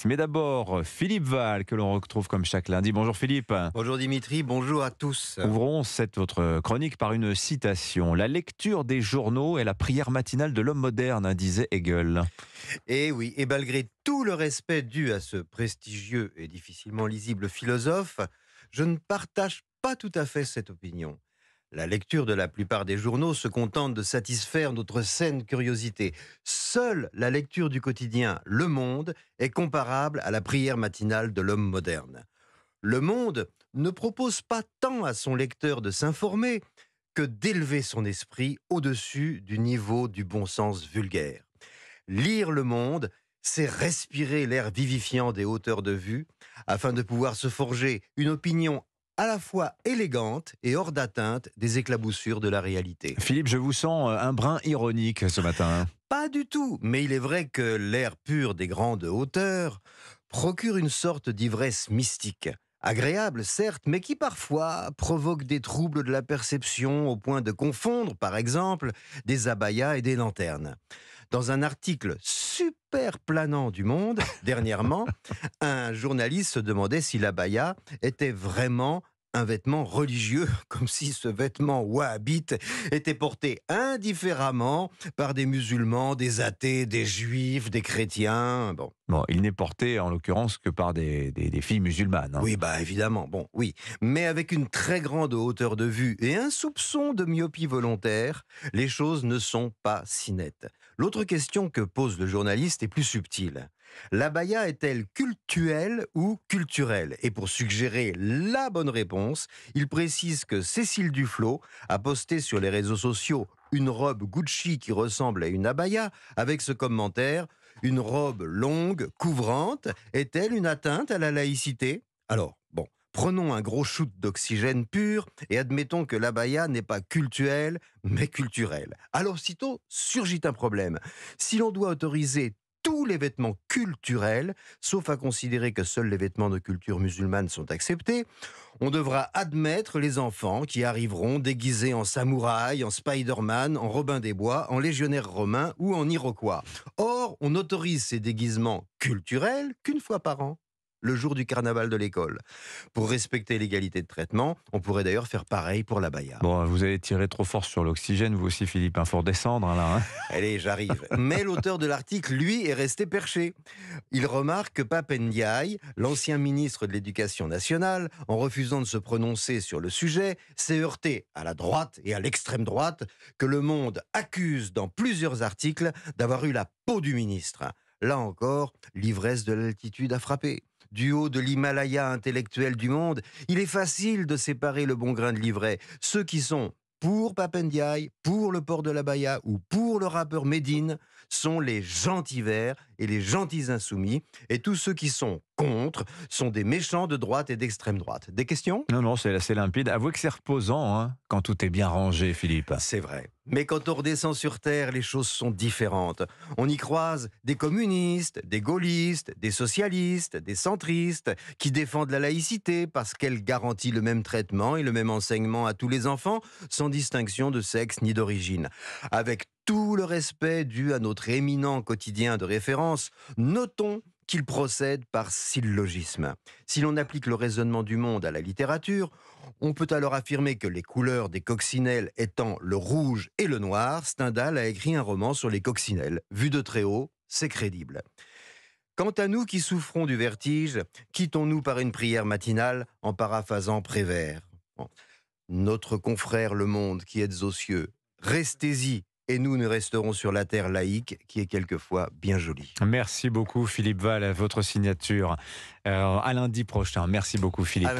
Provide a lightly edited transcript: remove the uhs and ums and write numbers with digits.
Mais d'abord, Philippe Val, que l'on retrouve comme chaque lundi. Bonjour Philippe. Bonjour Dimitri, bonjour à tous. Ouvrons votre chronique par une citation. La lecture des journaux est la prière matinale de l'homme moderne, disait Hegel. Et oui, et malgré tout le respect dû à ce prestigieux et difficilement lisible philosophe, je ne partage pas tout à fait cette opinion. La lecture de la plupart des journaux se contente de satisfaire notre saine curiosité. Seule la lecture du quotidien Le Monde est comparable à la prière matinale de l'homme moderne. Le Monde ne propose pas tant à son lecteur de s'informer que d'élever son esprit au-dessus du niveau du bon sens vulgaire. Lire Le Monde, c'est respirer l'air vivifiant des hauteurs de vue afin de pouvoir se forger une opinion à la fois élégante et hors d'atteinte des éclaboussures de la réalité. Philippe, je vous sens un brin ironique ce matin. Pas du tout, mais il est vrai que l'air pur des grandes hauteurs procure une sorte d'ivresse mystique. Agréable, certes, mais qui parfois provoque des troubles de la perception au point de confondre, par exemple, des abayas et des lanternes. Dans un article super planant du Monde, dernièrement, un journaliste se demandait si l'abaya était vraiment un vêtement religieux, comme si ce vêtement wahhabite était porté indifféremment par des musulmans, des athées, des juifs, des chrétiens. Bon, il n'est porté en l'occurrence que par des filles musulmanes. Oui, évidemment, oui. Mais avec une très grande hauteur de vue et un soupçon de myopie volontaire, les choses ne sont pas si nettes. L'autre question que pose le journaliste est plus subtile. L'abaya est-elle cultuelle ou culturelle? Et pour suggérer la bonne réponse, il précise que Cécile Duflot a posté sur les réseaux sociaux une robe Gucci qui ressemble à une abaya, avec ce commentaire: une robe longue, couvrante, est-elle une atteinte à la laïcité? Alors, prenons un gros shoot d'oxygène pur et admettons que l'abaya n'est pas cultuelle, mais culturelle. Alors, sitôt surgit un problème. Si l'on doit autoriser tous les vêtements culturels, sauf à considérer que seuls les vêtements de culture musulmane sont acceptés, on devra admettre les enfants qui arriveront déguisés en samouraï, en Spider-Man, en Robin des Bois, en légionnaire romain ou en Iroquois. Or, on autorise ces déguisements culturels qu'une fois par an, le jour du carnaval de l'école. Pour respecter l'égalité de traitement, on pourrait d'ailleurs faire pareil pour l'abaya. Bon, vous avez tiré trop fort sur l'oxygène, vous aussi Philippe, il faut redescendre là. Allez, j'arrive. Mais l'auteur de l'article, lui, est resté perché. Il remarque que Pap Ndiaye, l'ancien ministre de l'Éducation nationale, en refusant de se prononcer sur le sujet, s'est heurté à la droite et à l'extrême droite que Le Monde accuse dans plusieurs articles d'avoir eu la peau du ministre. Là encore, l'ivresse de l'altitude a frappé. Du haut de l'Himalaya intellectuel du monde, il est facile de séparer le bon grain de l'ivraie. Ceux qui sont pour Pap Ndiaye, pour le port de l'abaya ou pour le rappeur Médine sont les gentils verts et les gentils insoumis. Et tous ceux qui sont contre sont des méchants de droite et d'extrême droite. Des questions? Non, c'est assez limpide. Avouez que c'est reposant quand tout est bien rangé, Philippe. C'est vrai. Mais quand on redescend sur Terre, les choses sont différentes. On y croise des communistes, des gaullistes, des socialistes, des centristes qui défendent la laïcité parce qu'elle garantit le même traitement et le même enseignement à tous les enfants, sans distinction de sexe ni d'origine. Avec tout le respect dû à notre éminent quotidien de référence, notons qu'il procède par syllogisme. Si l'on applique le raisonnement du Monde à la littérature, on peut alors affirmer que les couleurs des coccinelles étant le rouge et le noir, Stendhal a écrit un roman sur les coccinelles. Vu de très haut, c'est crédible. Quant à nous qui souffrons du vertige, quittons-nous par une prière matinale en paraphrasant Prévert. Notre confrère Le Monde qui êtes aux cieux, restez-y et nous ne resterons sur la terre laïque qui est quelquefois bien jolie. Merci beaucoup Philippe Val, votre signature à lundi prochain. Merci beaucoup Philippe.